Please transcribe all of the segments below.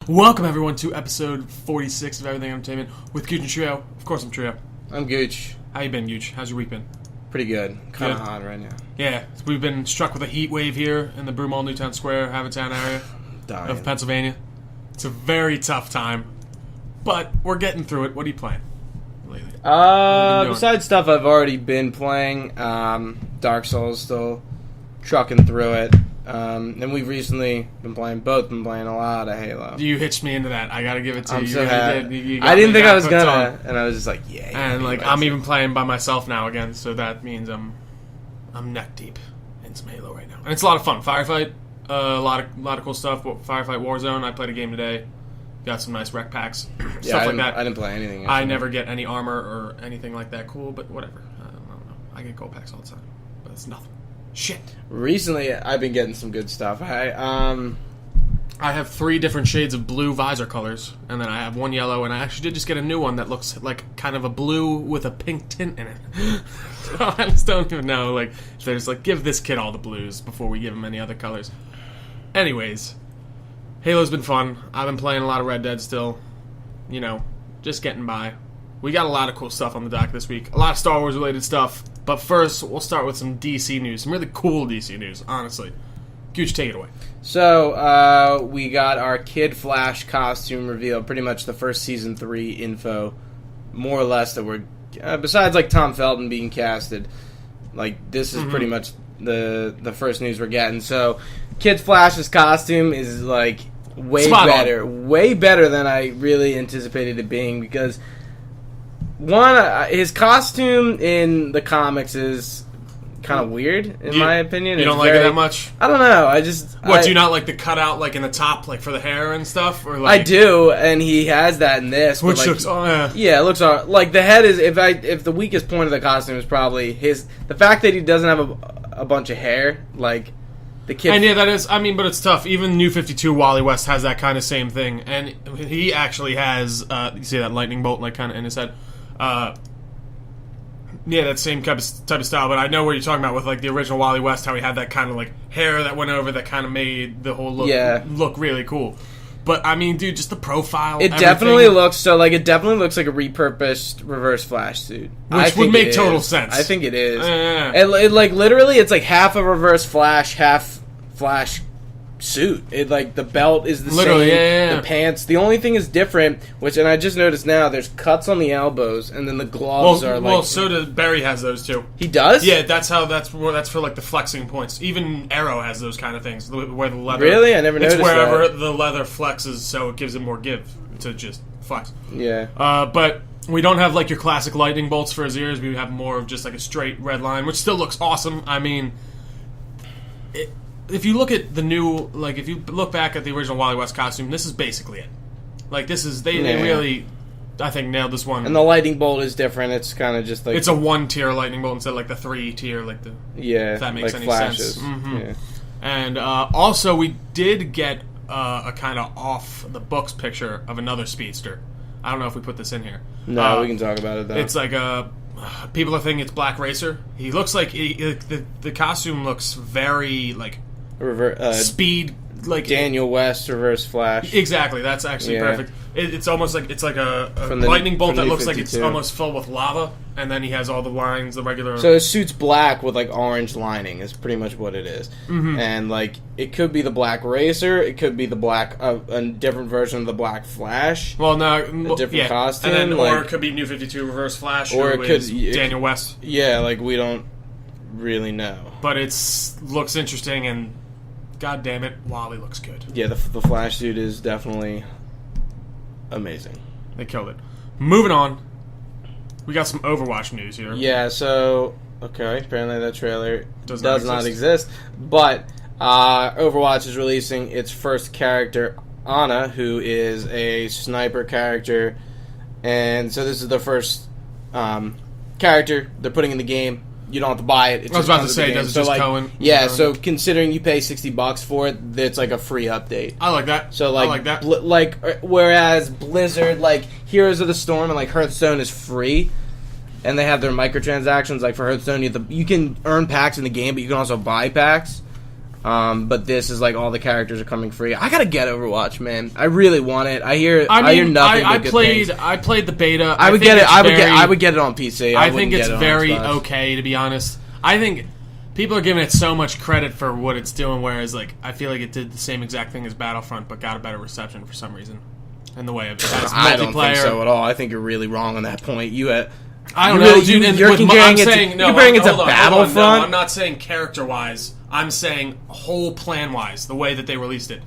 Welcome everyone to episode 46 of Everything Entertainment with Gooch and Trio. Of course I'm Trio. I'm Gooch. How you been, Gooch? How's your week been? Pretty good. Kind of Good. hot right now. Yeah, we've been struck with a heat wave here in the Broomall, Newtown Square, Havertown area Dying. of Pennsylvania. It's a very tough time, but we're getting through it. What are you playing lately? doing? Besides stuff I've already been playing, Dark Souls still trucking through it. And we've recently been playing a lot of Halo. You hitched me into that. I gotta give it to I'm you. so You really happy. did. You got I didn't me think that I was hooked gonna, on. and I was just like, yeah. And like let's I'm see. even playing by myself now again, so that means I'm neck deep in some Halo right now, and it's a lot of fun. Firefight, a lot of cool stuff. Firefight Warzone. I played a game today. Got some nice rec packs, Yeah, stuff like that. I didn't play anything. I never get any armor or anything like that cool, but whatever. I don't know. I get gold packs all the time, but it's nothing. Shit. Recently, I've been getting some good stuff. I have 3 different shades of blue visor colors, and then I have 1 yellow, and I actually did just get a new one that looks like kind of a blue with a pink tint in it. So I just don't even know, like, if there's like, give this kid all the blues before we give him any other colors. Anyways, Halo's been fun. I've been playing a lot of Red Dead still. You know, just getting by. We got a lot of cool stuff on the dock this week. A lot of Star Wars related stuff. But first, we'll start with some DC news. Some really cool DC news, honestly. Gooch, take it away. So, we got our Kid Flash costume reveal. Pretty much the first Season 3 info, more or less, that we're... besides, like, Tom Felton being casted, like, this is pretty much the first news we're getting. So, Kid Flash's costume is, like, way Spot on. better. Way better than I really anticipated it being, because... One, his costume in the comics is kind of weird, in my opinion. You don't It's like it that much? I don't know. Do you not like the cutout, like, in the top, like, for the hair and stuff? Or I like, do, and he has that in this. but, Which like, looks, yeah. yeah, it looks like the head is. If the weakest point of the costume is probably the fact that he doesn't have a bunch of hair, like the kid. And yeah, that is, I mean, but it's tough. Even New 52, Wally West has that kind of same thing. And he actually has, you see that lightning bolt, like, kind of in his head. Yeah, that same type of style, but I know what you're talking about with, like, the original Wally West, how he had that kind of, like, hair that went over that kind of made the whole look really cool. But, I mean, dude, just the profile, It definitely looks like a repurposed Reverse Flash suit. Which would make total sense. I think it is. Yeah. It, like, literally, it's like half a Reverse Flash, half Flash suit. It, like, the belt is the Literally, same. yeah. The pants. The only thing is different, and I just noticed now, there's cuts on the elbows, and then the gloves are like. Well, so does Barry has those too. He does? Yeah, that's for like the flexing points. Even Arrow has those kind of things where the leather. Really? I never noticed It's wherever that. the leather flexes, so it gives it more give to just flex. Yeah. But we don't have like your classic lightning bolts for his ears. We have more of just like a straight red line, which still looks awesome. I mean, if you look at the new, like if you look back at the original Wally West costume, this is basically it. Like this is they really, I think, nailed this one. And the lightning bolt is different. It's kind of just like it's a 1-tier lightning bolt instead of like the 3-tier, like the if that makes like any flashes. sense. Mm-hmm. Yeah. And also, we did get a kind of off the books picture of another speedster. I don't know if we put this in here. No, we can talk about it though. It's like people are thinking it's Black Racer. He looks like the costume looks very like speed, like Daniel West Reverse Flash. Exactly, that's actually perfect. It's almost like it's like a lightning bolt that looks like it's almost filled with lava, and then he has all the lines, the regular. So his suit's black with like orange lining. Is pretty much what it is. Mm-hmm. And like it could be the Black Racer, it could be the black a different version of the Black Flash. Well, no, a different costume, and then, like, or it could be New 52 Reverse Flash, or it could Daniel West. Yeah, like we don't really know, but looks interesting, and god damn it, Wally looks good. Yeah, the Flash suit is definitely amazing. They killed it. Moving on, we got some Overwatch news here. Yeah, so okay, apparently that trailer does not exist. But Overwatch is releasing its first character, Ana, who is a sniper character, and so this is the first character they're putting in the game. You don't have to buy it. I was about to say, does it just Cohen? Yeah, so considering you pay $60 for it, it's like a free update. I like that. So like, I like that. Whereas Blizzard, like Heroes of the Storm and like Hearthstone is free, and they have their microtransactions. Like for Hearthstone, you can earn packs in the game, but you can also buy packs. But this is like all the characters are coming free. I gotta get Overwatch, man. I really want it. I hear nothing but good things. I played the beta. I would get it. I would get it on PC. I think it's very Xbox. okay, to be honest. I think people are giving it so much credit for what it's doing, whereas like I feel like it did the same exact thing as Battlefront, but got a better reception for some reason. In the way of multiplayer. I don't think so at all. I think you're really wrong on that point. I don't know, dude. You're comparing it to Battlefront. No, I'm not saying character-wise. I'm saying whole plan-wise, the way that they released it.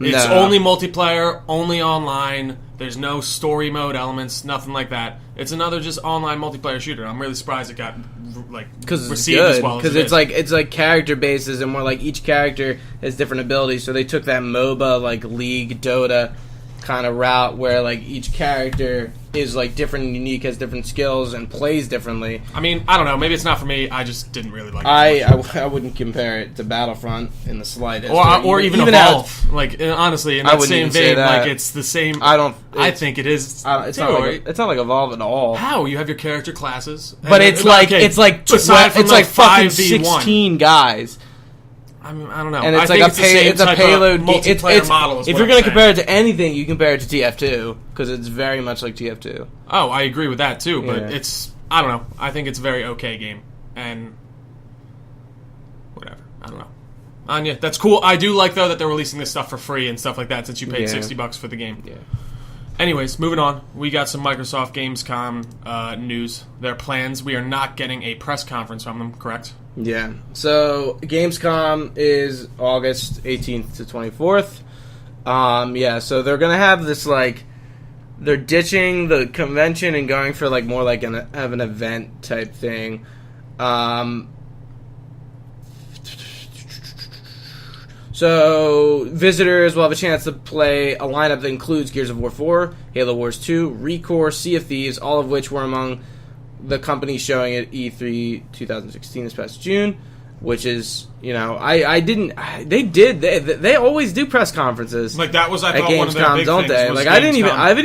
It's only multiplayer, only online. There's no story mode elements, nothing like that. It's another just online multiplayer shooter. I'm really surprised it got received as well. Because it's like character bases, and more like each character has different abilities. So they took that MOBA like League, Dota kind of route where like each character is like different and unique, has different skills and plays differently. I mean, I don't know, maybe it's not for me. I just didn't really like it. I wouldn't compare it to Battlefront in the slightest, or even Evolve. Like honestly, in that same vein, like it's the same. I think it is. It's not like Evolve at all. How you have your character classes, but it's like fucking 16 guys. I mean, I don't know. And it's it's a payload multiplayer model. If you're going to compare it to anything, you compare it to TF2 because it's very much like TF2. Oh, I agree with that too. But it's I don't know. I think it's a very okay game and whatever. I don't know. Anya, that's cool. I do like though that they're releasing this stuff for free and stuff like that since you paid $60 for the game. Yeah. Anyways, moving on. We got some Microsoft Gamescom news. Their plans. We are not getting a press conference from them. Correct? Yeah. So Gamescom is August 18th to 24th. So they're gonna have this like they're ditching the convention and going for like more like an event type thing. So visitors will have a chance to play a lineup that includes Gears of War 4, Halo Wars 2, ReCore, Sea of Thieves, all of which were among the companies showing at E3 2016 this past June, which is, they always do press conferences. Like that was, I thought, one of their big don't things. They? Like I didn't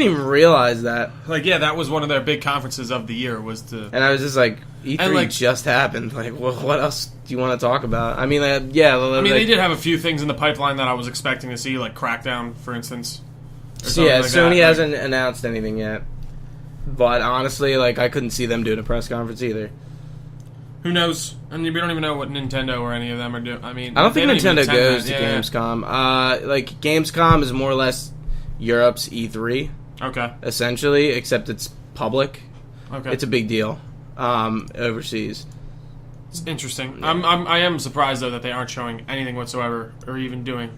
even realize that. Like, yeah, that was one of their big conferences of the year And I was just like, E3 just happened. Like, what else do you want to talk about? I mean, they did have a few things in the pipeline that I was expecting to see, like Crackdown, for instance. Sony hasn't announced anything yet. But honestly, like, I couldn't see them doing a press conference either. Who knows? I mean, we don't even know what Nintendo or any of them are doing. I mean, I don't think Nintendo goes to Gamescom. Like, Gamescom is more or less Europe's E3. Okay. Essentially, except it's public. Okay. It's a big deal overseas. It's interesting. Yeah. I am surprised, though, that they aren't showing anything whatsoever or even doing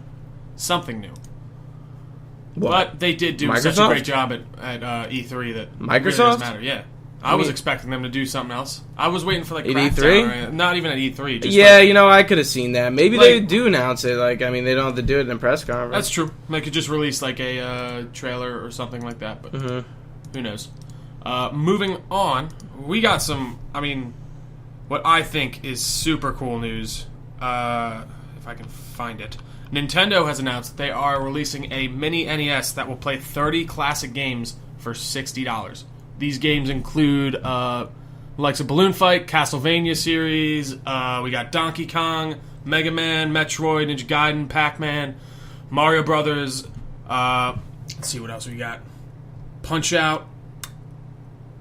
something new. What? But they did do such a great job at E3 that Microsoft really doesn't matter. Yeah, I was expecting them to do something else. I was waiting for like E3, not even at E3. Just I could have seen that. Maybe they do announce it. Like, I mean, they don't have to do it in a press conference. That's true. They could just release like a trailer or something like that. But who knows? Moving on, we got some. I mean, what I think is super cool news. If I can find it. Nintendo has announced that they are releasing a mini NES that will play 30 classic games for $60. These games include likes of Balloon Fight, Castlevania series, we got Donkey Kong, Mega Man, Metroid, Ninja Gaiden, Pac-Man, Mario Brothers, let's see what else we got. Punch-Out,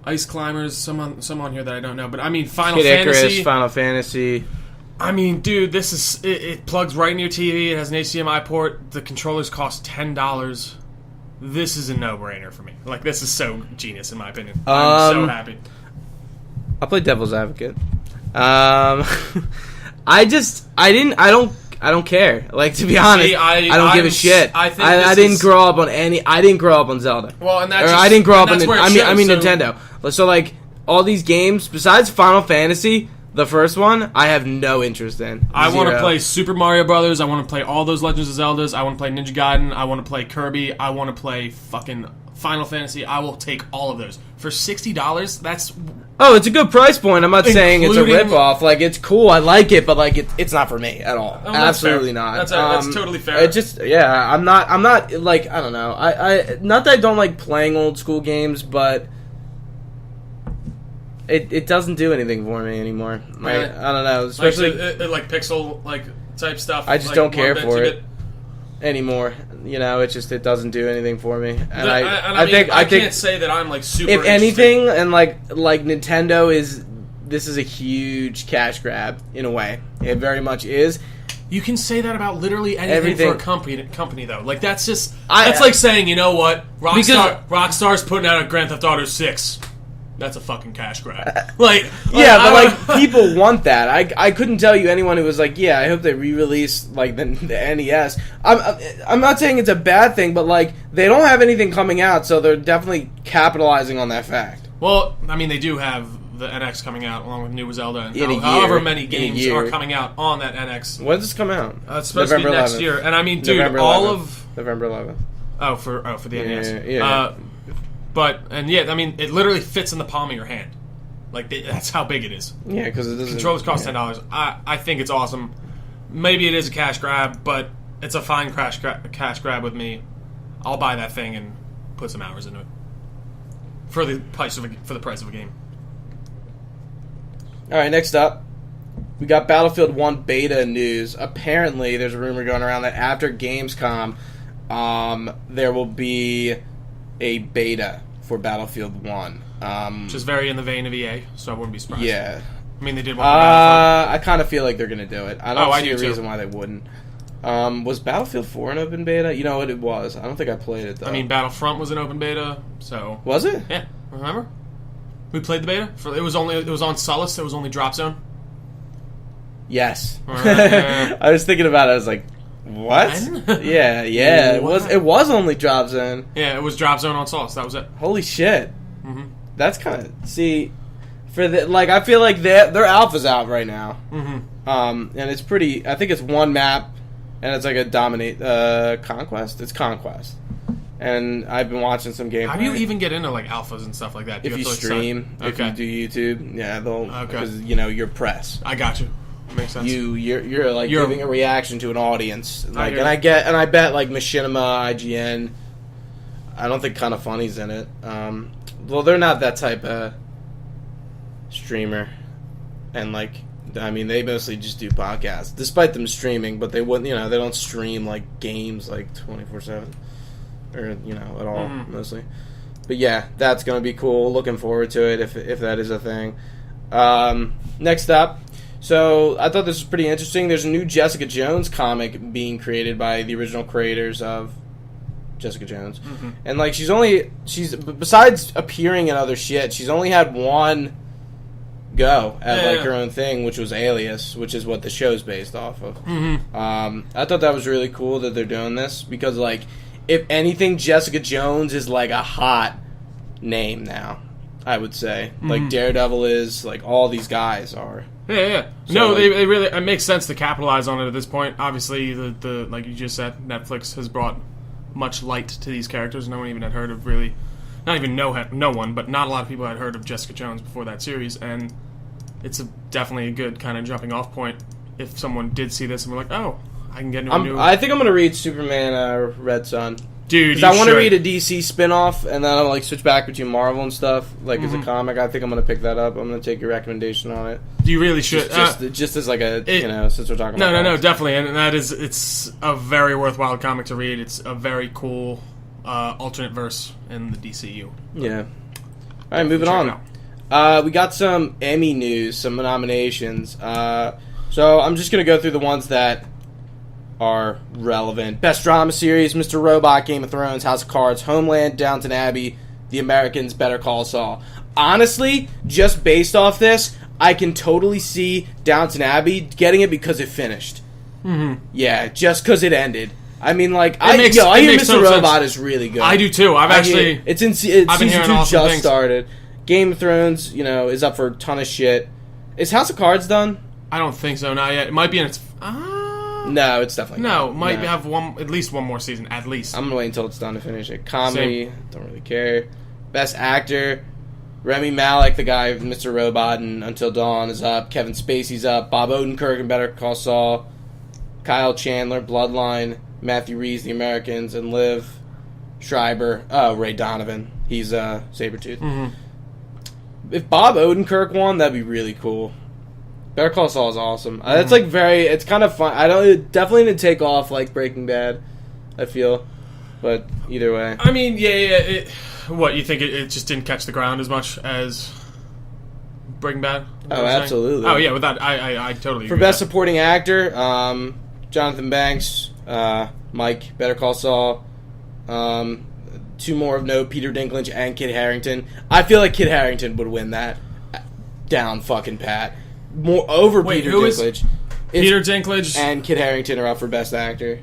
Ice Climbers, some on here that I don't know, but I mean Final Fantasy. Final Fantasy. I mean, dude, this is it plugs right in your TV. It has an HDMI port. The controllers cost $10. This is a no-brainer for me. Like, this is so genius, in my opinion. I'm so happy. I'll play devil's advocate. I don't care. Like, to be honest, I don't give a shit. I didn't grow up on Zelda. Well, and that's I didn't grow up on Nintendo. So like all these games besides Final Fantasy, the first one, I have no interest in. I want to play Super Mario Brothers. I want to play all those Legends of Zeldas. I want to play Ninja Gaiden. I want to play Kirby. I want to play fucking Final Fantasy. I will take all of those for $60. That's it's a good price point. I'm not saying it's a ripoff. Like, it's cool. I like it, but like it's not for me at all. Absolutely not. That's totally fair. It just I'm not like, I don't know. I not that I don't like playing old school games, but It doesn't do anything for me anymore. Like, I don't know, especially like pixel, like type stuff. I just don't care for it anymore. You know, it doesn't do anything for me. And I think can't say that I'm like super. If anything, and like Nintendo this is a huge cash grab in a way. It very much is. You can say that about literally anything for a company though. Like that's that's like saying, you know what, Rockstar's putting out a Grand Theft Auto 6. That's a fucking cash grab. But people want that. I couldn't tell you anyone who was like, yeah, I hope they re-release like the NES. I'm not saying it's a bad thing, but like they don't have anything coming out, so they're definitely capitalizing on that fact. Well, I mean, they do have the NX coming out along with New Zelda, and however many games are coming out on that NX. When does this come out? It's supposed to be next year, and I mean, dude, November all 11th. of November 11th. Oh, for the NES. Yeah. I mean, it literally fits in the palm of your hand. Like that's how big it is. Yeah, because it doesn't. Controllers cost $10. I think it's awesome. Maybe it is a cash grab, but it's a fine cash grab with me. I'll buy that thing and put some hours into it for the price of a game. All right, next up, we got Battlefield 1 beta news. Apparently, there's a rumor going around that after Gamescom, there will be a beta for Battlefield 1. Which is very in the vein of EA, so I wouldn't be surprised. Yeah. I mean, they did one for Battlefront. I kind of feel like they're going to do it. I don't see a reason why they wouldn't. Was Battlefield 4 an open beta? You know what it was. I don't think I played it, though. I mean, Battlefront was an open beta, so... Was it? Yeah. Remember? We played the beta. It was on Solus. It was only Drop Zone. Yes. I was thinking about it. I was like, what? Yeah. It was only Drop Zone. Yeah, it was Drop Zone on Solus. That was it. Holy shit. Mm-hmm. That's kind of I feel like their alpha's out right now. Mm-hmm. And it's pretty. I think it's one map, and it's like a dominate Conquest. It's Conquest. And I've been watching some gameplay. How do you even get into like alphas and stuff like that? If you stream, if you do YouTube, yeah, they'll because you're press. I got you. Makes sense. You're like giving a reaction to an audience, like, and I bet like Machinima, IGN. I don't think Kind of Funny's in it. Well, they're not that type of streamer, and like I mean, they mostly just do podcasts, despite them streaming. But they wouldn't, they don't stream like games like 24/7. Or at all, mostly. But yeah, that's gonna be cool. Looking forward to it if that is a thing. Next up, so I thought this was pretty interesting. There's a new Jessica Jones comic being created by the original creators of Jessica Jones, and like she's besides appearing in other shit, she's only had one go at her own thing, which was Alias, which is what the show's based off of. I thought that was really cool that they're doing this because like. If anything, Jessica Jones is like a hot name now, I would say. Like Daredevil is, like all these guys are. Yeah. So no, like, they really. It makes sense to capitalize on it at this point. Obviously, the like you just said, Netflix has brought much light to these characters. No one even had heard of really, not even no one, but not a lot of people had heard of Jessica Jones before that series, and it's definitely a good kind of jumping off point if someone did see this and were like, oh. I can get into a new... I think I'm going to read Superman Red Son. Dude, because I want to read a DC spin-off, and then I'll like switch back between Marvel and stuff, like as a comic. I think I'm going to pick that up. I'm going to take your recommendation on it. You really should. Just as like a, since we're talking about No, definitely. And it's a very worthwhile comic to read. It's a very cool alternate verse in the DCU. Yeah. All right, moving on. We got some Emmy news, some nominations. So I'm just going to go through the ones that are relevant. Best Drama Series, Mr. Robot, Game of Thrones, House of Cards, Homeland, Downton Abbey, The Americans, Better Call Saul. Honestly, just based off this, I can totally see Downton Abbey getting it because it finished. Yeah, just because it ended. I mean, like, I hear Mr. Robot is really good. I do too. It's season 2 just started. Game of Thrones, is up for a ton of shit. Is House of Cards done? I don't think so. Not yet. It might be in its. No, it's definitely not. Might have at least one more season, at least. I'm going to wait until it's done to finish it. Comedy, don't really care. Best Actor, Rami Malek, the guy of Mr. Robot and Until Dawn is up. Kevin Spacey's up. Bob Odenkirk in Better Call Saul. Kyle Chandler, Bloodline. Matthew Reeves, The Americans. And Liv Schreiber. Ray Donovan. He's Sabretooth. If Bob Odenkirk won, that'd be really cool. Better Call Saul is awesome. It's like it's kind of fun. It definitely didn't take off like Breaking Bad, I feel. But either way. I mean, what, you think it just didn't catch the ground as much as Breaking Bad? Oh, absolutely. Oh, yeah, with that, I totally agree. For Best Supporting Actor, Jonathan Banks, Mike, Better Call Saul, two more of note, Peter Dinklage and Kit Harington. I feel like Kit Harington would win that down fucking pat. More over Peter Dinklage. Peter Dinklage and Kit Harington are up for Best Actor.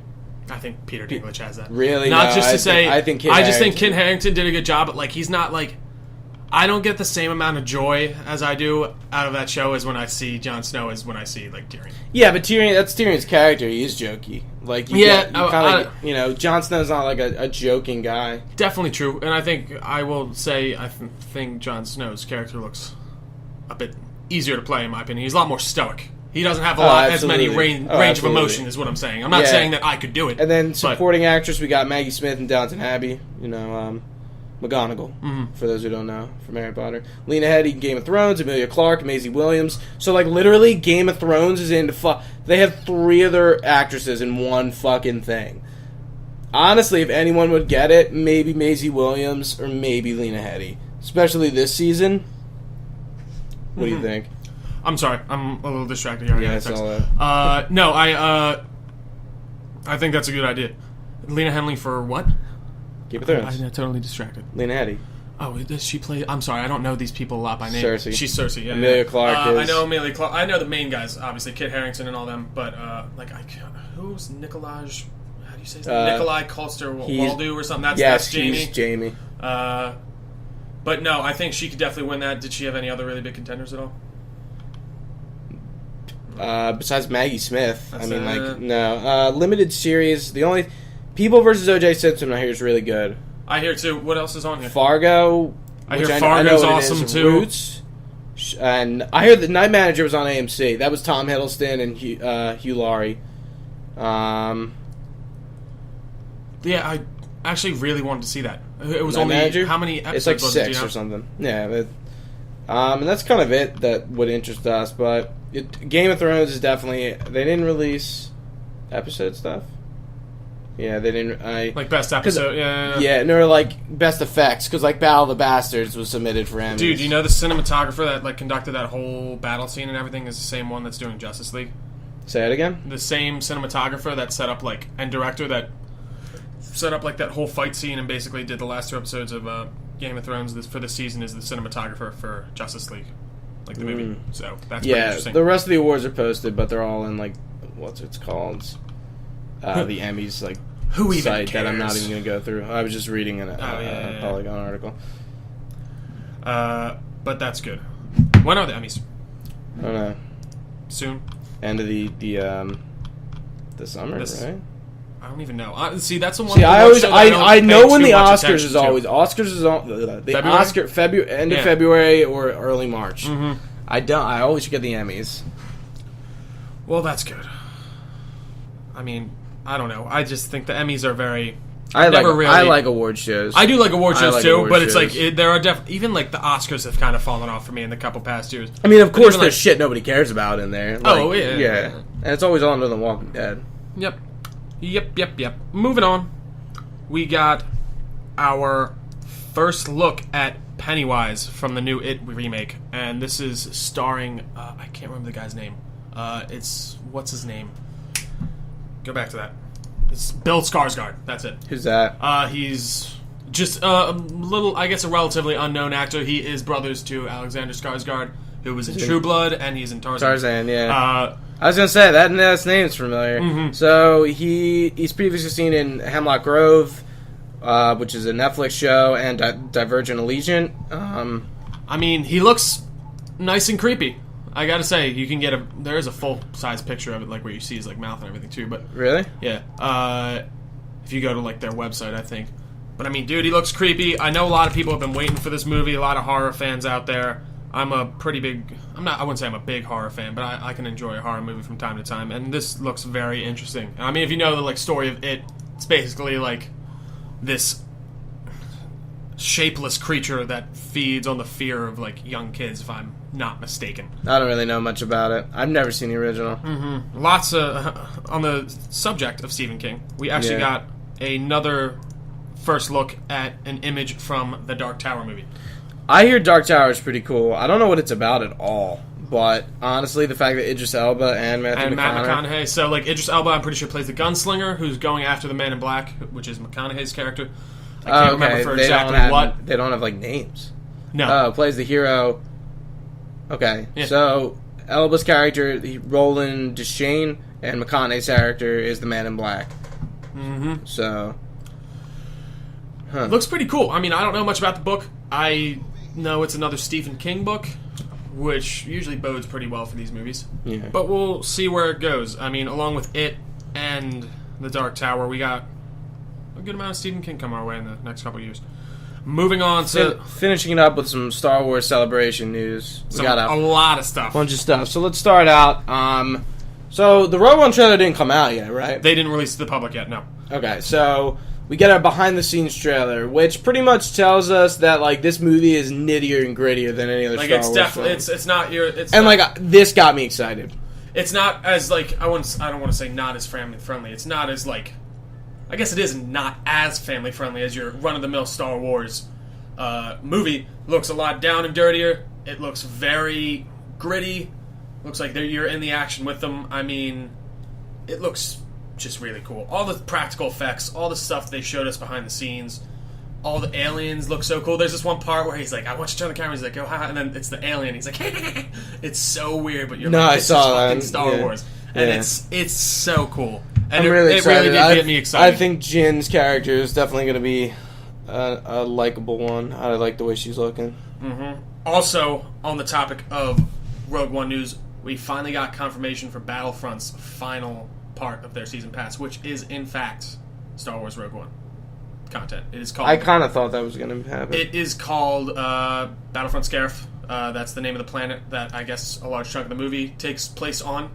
I think Peter Dinklage has that. Really? Not just to say. I think I just think Kit Harington did a good job, but like he's not like. I don't get the same amount of joy as I do out of that show as when I see Jon Snow as when I see like Tyrion. Yeah, but that's Tyrion's character. He is jokey. Like Jon Snow's not like a joking guy. Definitely true, and I think I will say I think Jon Snow's character looks a bit easier to play in my opinion. He's a lot more stoic. He doesn't have as many range of emotion is what I'm saying. I'm not saying that I could do it. And then supporting actress, we got Maggie Smith in Downton Abbey. McGonagall, for those who don't know, from Harry Potter. Lena Headey in Game of Thrones, Emilia Clarke, Maisie Williams. So, like, literally, Game of Thrones is into they have 3 other actresses in one fucking thing. Honestly, if anyone would get it, maybe Maisie Williams or maybe Lena Headey. Especially this season. What do you think? I'm sorry, I'm a little distracted here. Yeah, I saw that. No, I think that's a good idea. Lena Headey for what? Game of Thrones. I'm totally distracted. Lena Headey. Oh, does she play? I'm sorry, I don't know these people a lot by name. Cersei. She's Cersei. Yeah, Emilia Clarke is. I know Emilia Clarke. I know the main guys, obviously Kit Harington and all them. But who's Nikolaj? How do you say his name? Nikolai Coster-Waldau or something. That's Jamie. He's Jamie. But no, I think she could definitely win that. Did she have any other really big contenders at all? Besides Maggie Smith, no. Limited series. The only People versus O.J. Simpson I hear is really good. I hear too. What else is on here? Fargo. I hear Fargo's awesome too. Roots. And I hear the Night Manager was on AMC. That was Tom Hiddleston and Hugh Laurie. Yeah, I actually really wanted to see that. It was Night only Manager? How many episodes? It's like was 6 or something. Yeah, and that's kind of it that would interest us. But Game of Thrones is definitely. They didn't release episode stuff. Yeah, they didn't. Like best episode, yeah. Yeah, and or like best effects, because like Battle of the Bastards was submitted for Emmys. Dude, you know the cinematographer that like conducted that whole battle scene and everything is the same one that's doing Justice League. Say it again. The same cinematographer that set up and director that set up like that whole fight scene and basically did the last 2 episodes of Game of Thrones for this season is the cinematographer for Justice League, like the movie. So that's pretty interesting. The rest of the awards are posted, but they're all in like what's it's called. The Emmys who even site cares? that I'm not even going to go through. I was just reading a Polygon article. But that's good. When are the Emmys? I don't know. Soon. End of the summer, right? I don't even know. See, that's the one. See, I know when the Oscars is always end of February or early March. Mm-hmm. I always get the Emmys. Well, that's good. I mean, I don't know. I just think the Emmys are very. I like award shows. I do like award shows too, but it's shows. like there are even like the Oscars have kind of fallen off for me in the couple past years. I mean, of course, there's shit nobody cares about in there. Like, yeah, and it's always on to The Walking Dead. Yep. Moving on, we got our first look at Pennywise from the new It remake, and this is starring I can't remember the guy's name. It's what's his name? Go back to that. It's Bill Skarsgård. That's it. Who's that? He's just a little, I guess, a relatively unknown actor. He is brothers to Alexander Skarsgård, who was in True Blood, and he's in Tarzan. Tarzan, yeah. I was gonna say that name's familiar. Mm-hmm. So he's previously seen in Hemlock Grove, which is a Netflix show, and Divergent Allegiant. I mean, he looks nice and creepy. I gotta say, you can get there is a full size picture of it, like where you see his like mouth and everything too. But really, yeah. If you go to like their website, I think. But I mean, dude, he looks creepy. I know a lot of people have been waiting for this movie. A lot of horror fans out there. I'm a pretty big. I wouldn't say I'm a big horror fan, but I can enjoy a horror movie from time to time. And this looks very interesting. I mean, if you know the like story of It, it's basically like this shapeless creature that feeds on the fear of like young kids, if I'm not mistaken. I don't really know much about it. I've never seen the original. Lots of on the subject of Stephen King, we actually got another first look at an image from the Dark Tower movie. I hear Dark Tower is pretty cool. I don't know what it's about at all, but honestly, the fact that Idris Elba and Matt McConaughey. So, like, Idris Elba, I'm pretty sure plays the gunslinger who's going after the Man in Black, which is McConaughey's character. I can't remember for exactly what. They don't have like names. No. Plays the hero. Okay, Yeah. So Elba's character, Roland Deschain, and McConaughey's character is the Man in Black. Mm-hmm. So, Looks pretty cool. I mean, I don't know much about the book. I know it's another Stephen King book, which usually bodes pretty well for these movies. Yeah. But we'll see where it goes. I mean, along with it and The Dark Tower, we got a good amount of Stephen King come our way in the next couple of years. Moving on to finishing it up with some Star Wars Celebration news. We got a lot of stuff. Bunch of stuff. So let's start out. So the Rogue One trailer didn't come out yet, right? They didn't release it to the public yet, no. Okay, so we get a behind-the-scenes trailer, which pretty much tells us that like this movie is nittier and grittier than any other like Star it's Wars definitely film. it's not your it's And not, like this got me excited. it's not as like I don't want to say not as family friendly. It's not as like I guess it is not as family friendly as your run-of-the-mill Star Wars movie. Looks a lot down and dirtier. It looks very gritty. Looks like you're in the action with them. I mean, it looks just really cool. All the practical effects, all the stuff they showed us behind the scenes, all the aliens look so cool. There's this one part where he's like, "I want you to turn the camera." He's like, "Go ha!" And then it's the alien. He's like, "It's so weird," but you're like, "This is fucking Star Wars," and it's so cool. And I'm really excited. It really did get me excited. I think Jin's character is definitely going to be a likable one. I like the way she's looking. Mm-hmm. Also, on the topic of Rogue One news, we finally got confirmation for Battlefront's final part of their season pass, which is in fact Star Wars Rogue One content. It is called. I kind of thought that was going to happen. It is called Battlefront Scarif. That's the name of the planet that I guess a large chunk of the movie takes place on,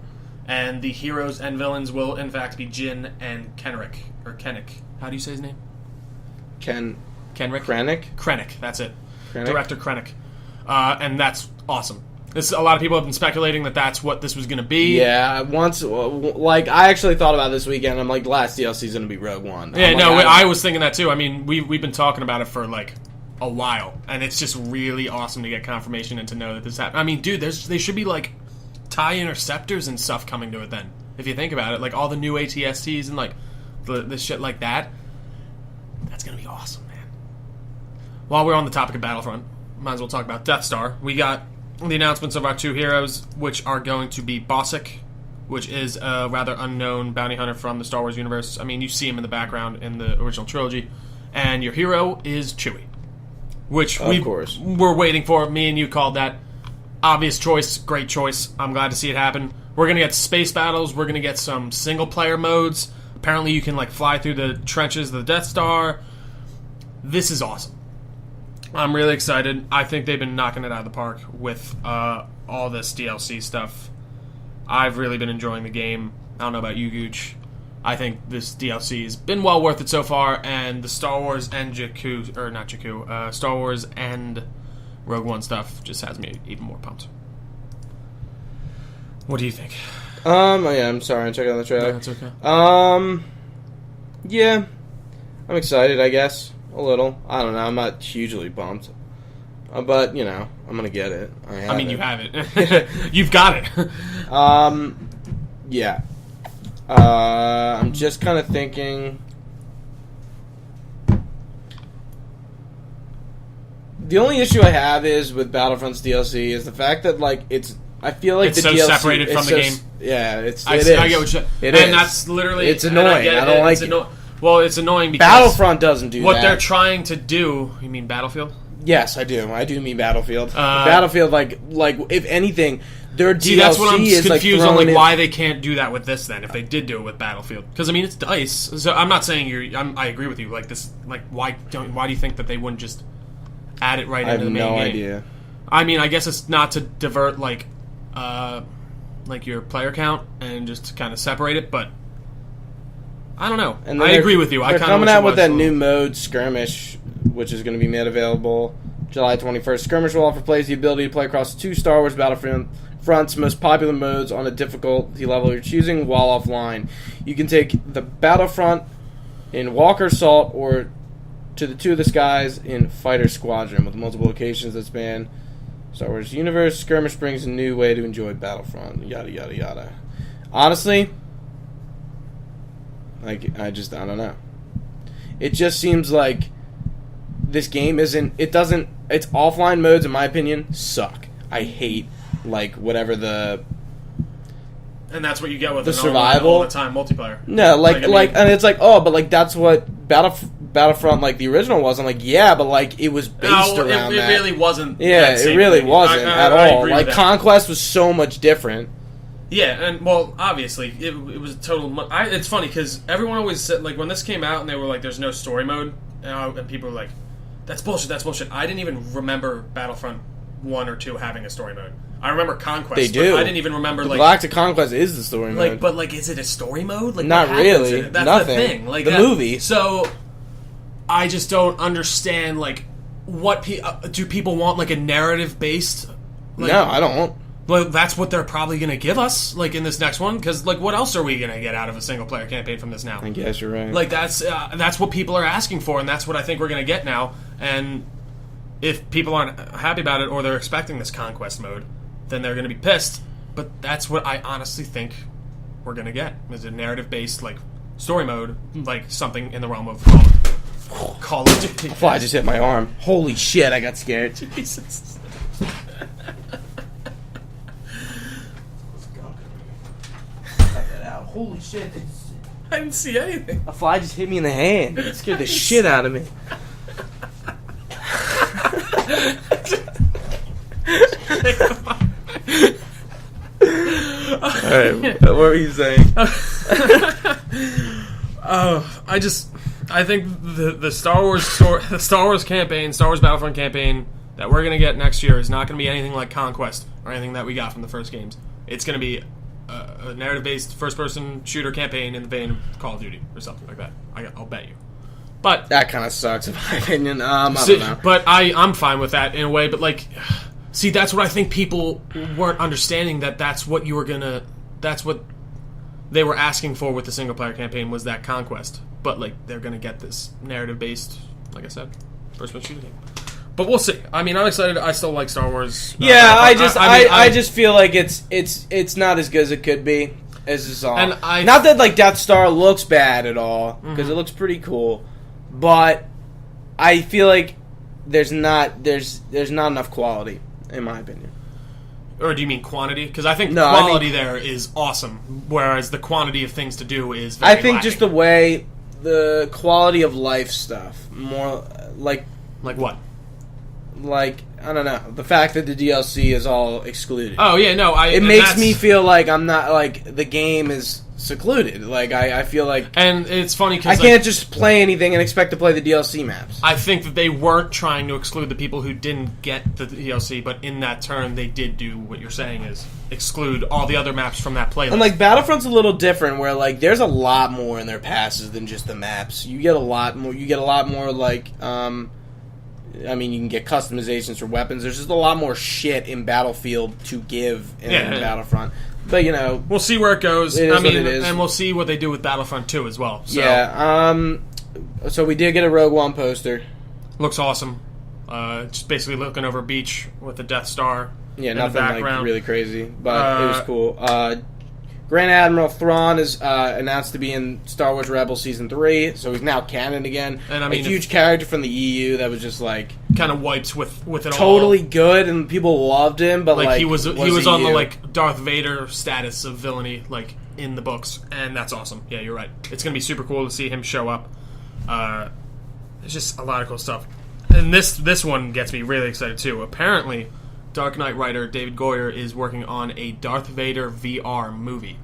and the heroes and villains will in fact be Jin and Kenrick or Kennick. How do you say his name? Kenrick. Krennic. That's it. Krennic? Director Krennic, and that's awesome. A lot of people have been speculating that that's what this was going to be. Yeah, I actually thought about it this weekend. I'm like, the last DLC is going to be Rogue One. Yeah, I was thinking that too. I mean, we've been talking about it for like a while, and it's just really awesome to get confirmation and to know that this happened. I mean, dude, they should be like TIE interceptors and stuff coming to it then. If you think about it, like all the new ATSTs and like the shit like that, that's going to be awesome, man. While we're on the topic of Battlefront, might as well talk about Death Star. We got the announcements of our two heroes, which are going to be Bossick, which is a rather unknown bounty hunter from the Star Wars universe. I mean, you see him in the background in the original trilogy. And your hero is Chewie, which we're waiting for. Me and you called that. Obvious choice, great choice. I'm glad to see it happen. We're going to get space battles. We're going to get some single-player modes. Apparently you can like fly through the trenches of the Death Star. This is awesome. I'm really excited. I think they've been knocking it out of the park with all this DLC stuff. I've really been enjoying the game. I don't know about you, Gooch. I think this DLC has been well worth it so far, and the Star Wars and Star Wars and Rogue One stuff just has me even more pumped. What do you think? I'm sorry, I'm checking out the trailer. That's okay. Yeah, I'm excited, I guess. A little. I don't know. I'm not hugely pumped. But, you know, I'm going to get it. You have it. You've got it. Yeah. I'm just kind of thinking... The only issue I have is with Battlefront's DLC is the fact that, like, I feel like it's the so DLC, separated from the game. Yeah, it is. I get what it and is. that's literally... It's annoying. I don't like it. Well, it's annoying because... Battlefront doesn't do that. What they're trying to do... You mean Battlefield? Yes, I do. I do mean Battlefield. Battlefield, like if anything, their DLC that's what I'm is confused like on, why they can't do that with this then, if they did do it with Battlefield. Because, I mean, it's DICE. So I'm not saying I agree with you. Like, this... Like, why do you think that they wouldn't just add it right into the main game? I have no idea. I mean, I guess it's not to divert, like your player count and just to kind of separate it, but I don't know. And I agree with you. They're coming out with that new mode, Skirmish, which is going to be made available July 21st. Skirmish will offer players the ability to play across 2 Star Wars Battlefront's most popular modes on a difficulty level you're choosing while offline. You can take the Battlefront in Walker Assault or to the Two of the Skies in Fighter Squadron with multiple locations that span Star Wars universe. Skirmish brings a new way to enjoy Battlefront. Yada, yada, yada. Honestly, I don't know. It just seems like this game its offline modes, in my opinion, suck. I hate, whatever the... And that's what you get with the an survival all the time multiplayer. No, and it's but that's what Battlefront, the original was. I'm like, yeah, but, it was based around that. It really wasn't. Yeah, it really wasn't at all. agree with that. Conquest was so much different. Yeah, and, well, obviously, it was a total... it's funny, because everyone always said, when this came out and they were like, there's no story mode, and people were like, that's bullshit. I didn't even remember Battlefront 1 or 2 having a story mode. I remember Conquest. They do. But I didn't even remember, Galactic Conquest is the story mode. But, is it a story mode? Not really. That's Nothing. the thing. The movie. So, I just don't understand, what... do people want, a narrative-based... No, I don't. Well, that's what they're probably going to give us, in this next one, because, what else are we going to get out of a single-player campaign from this now? I guess you're right. That's what people are asking for, and that's what I think we're going to get now, and if people aren't happy about it, or they're expecting this Conquest mode, then they're going to be pissed, but that's what I honestly think we're going to get, is a narrative-based, story mode, something in the realm of Call of Duty. A fly just hit my arm. Holy shit, I got scared. Jesus. Holy shit. I didn't see anything. A fly just hit me in the hand. It scared the shit out of me. Alright, what were you saying? I think the Star Wars campaign, Star Wars Battlefront campaign that we're gonna get next year is not gonna be anything like Conquest or anything that we got from the first games. It's gonna be a narrative-based first-person shooter campaign in the vein of Call of Duty or something like that. I'll bet you. But that kind of sucks, in my opinion. I don't know. But I'm fine with that in a way. But see, that's what I think people weren't understanding. That's what you were gonna. That's what they were asking for with the single-player campaign was that Conquest. But they're gonna get this narrative-based, like I said, first-person shooter game. But we'll see. I mean, I'm excited. I still like Star Wars. Yeah, I just feel like it's not as good as it could be. As this all. And not that Death Star looks bad at all, because it looks pretty cool, but I feel like there's not enough quality, in my opinion. Or do you mean quantity? Because I think quality there is awesome, whereas the quantity of things to do is very lacking. Just the way the quality of life stuff more like what. I don't know, the fact that the DLC is all excluded. Oh yeah, no, it makes me feel like I'm not the game is secluded. I feel like, and it's funny because I can't just play anything and expect to play the DLC maps. I think that they weren't trying to exclude the people who didn't get the DLC, but in that turn they did do what you're saying is exclude all the other maps from that playlist. And Battlefront's a little different, where there's a lot more in their passes than just the maps. You get a lot more. You get a lot more I mean, you can get customizations for weapons. There's just a lot more shit in Battlefield to give in Battlefront. But, we'll see where it goes. It is. And we'll see what they do with Battlefront 2 as well. So. Yeah. So we did get a Rogue One poster. Looks awesome. Just basically looking over a beach with the Death Star. Yeah, nothing really crazy, but it was cool. Grand Admiral Thrawn is announced to be in Star Wars Rebels Season 3, so he's now canon again. And I mean, a huge character from the EU that was just kind of wipes with it totally all. good, and people loved him, but he was on the Darth Vader status of villainy in the books, and that's awesome. Yeah, you're right. It's gonna be super cool to see him show up. It's just a lot of cool stuff, and this one gets me really excited too. Apparently, Dark Knight writer David Goyer is working on a Darth Vader VR movie.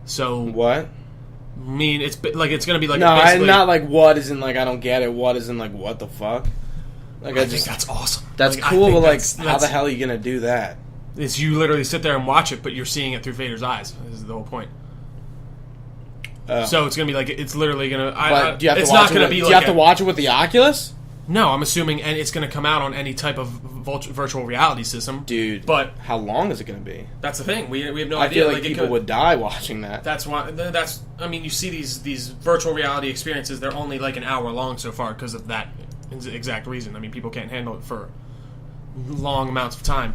So what? I mean, it's going to be no, I'm not what is in I don't get it. What is in what the fuck? I think that's awesome. That's cool, but how the hell are you gonna do that? Is you literally sit there and watch it, but you're seeing it through Vader's eyes. This is the whole point. So it's gonna be like it's literally gonna. But do you have it's to watch not gonna it? be Do like you have to watch it with the Oculus? No, I'm assuming, and it's gonna come out on any type of virtual reality system, Dude, But how long is it going to be? that's the thing. We have no I idea. feel like people would die watching that. That's why. I mean, you see these virtual reality experiences. They're only like an hour long so far because of that exact reason. I mean, people can't handle it for long amounts of time.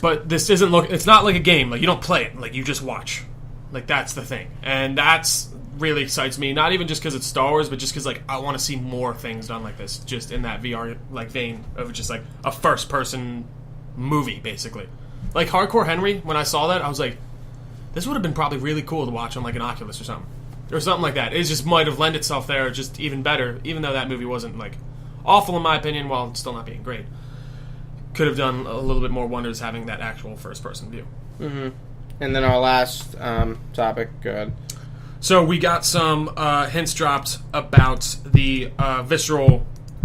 But this isn't it's not like a game. Like you don't play it. Like you just watch. Like that's the thing, and that's really excites me. Not even just because it's Star Wars, but just because like I want to see more things done like this, just in that VR like vein of just like a first person movie, basically. Like Hardcore Henry, when I saw that, I was like, this would have been probably really cool to watch on like an Oculus or something like that. It just might have lent itself there, just even better. Even though that movie wasn't like awful in my opinion, while still not being great, could have done a little bit more wonders having that actual first person view. Mm-hmm. And then our last topic. Go ahead. So we got some hints dropped about the visceral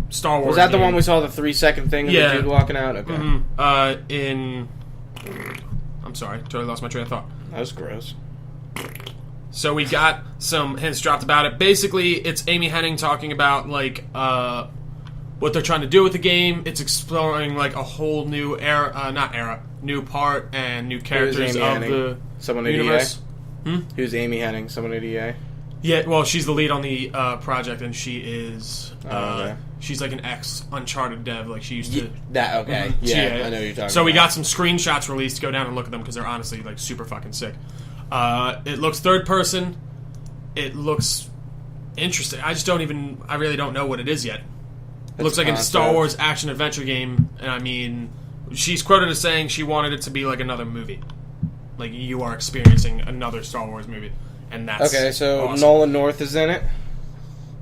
Star Wars. Was that the game. one we saw the 3-second thing of Yeah. the dude walking out? Okay. Mm-hmm. I'm sorry, totally lost my train of thought. That was gross. So we got some hints dropped about it. Basically, it's Amy Hennig talking about like what they're trying to do with the game. It's exploring like a whole new new part and new characters Amy of Hennig? the Someone at universe. Who's Amy Hennig? Someone at EA? Yeah, well, she's the lead on the project, and she is okay. she's like an ex Uncharted dev. Like she used to. That okay? Mhm. Yeah, Yeah. I know what you're talking. So about. we got some screenshots released. Go down and look at them because they're honestly like super fucking sick. It looks third person. It looks interesting. I really don't know what it is yet. It looks like a Star concept. Wars action adventure game, and I mean, she's quoted as saying she wanted it to be like another movie, like you are experiencing another Star Wars movie, and that's Okay, so awesome. Nolan North is in it.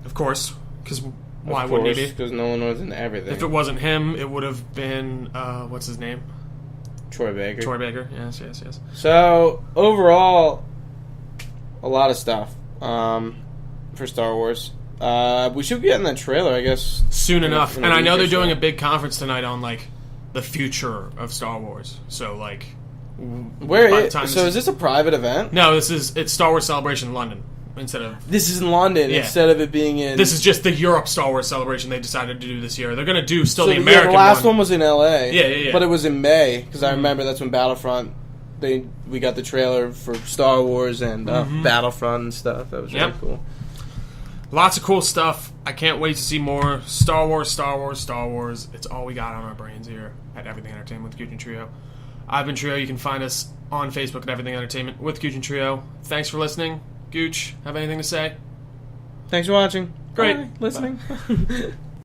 Of course, because why wouldn't he be? Because Nolan North's in everything. If it wasn't him, it would have been what's his name? Troy Baker. Troy Baker. Yes. So overall, a lot of stuff for Star Wars. We should be getting that trailer, I guess, Soon in enough, a and I week know or they're so. doing a big conference tonight on like the future of Star Wars. So like, Where by the is? time So is this a private event? No, it's Star Wars Celebration in London instead of. This is in London Yeah. instead of it being in. This is just the Europe Star Wars Celebration they decided to do this year. They're going to do still so the American the last one was in L.A. Yeah. But it was in May because I remember that's when Battlefront. We got the trailer for Star Wars and Battlefront and stuff. That was really Yep. cool. Lots of cool stuff. I can't wait to see more Star Wars. It's all we got on our brains here at Everything Entertainment with Gooch and Trio. I've been Trio. You can find us on Facebook at Everything Entertainment with Gooch and Trio. Thanks for listening. Gooch, have anything to say? Thanks for watching. Great. Bye. Listening.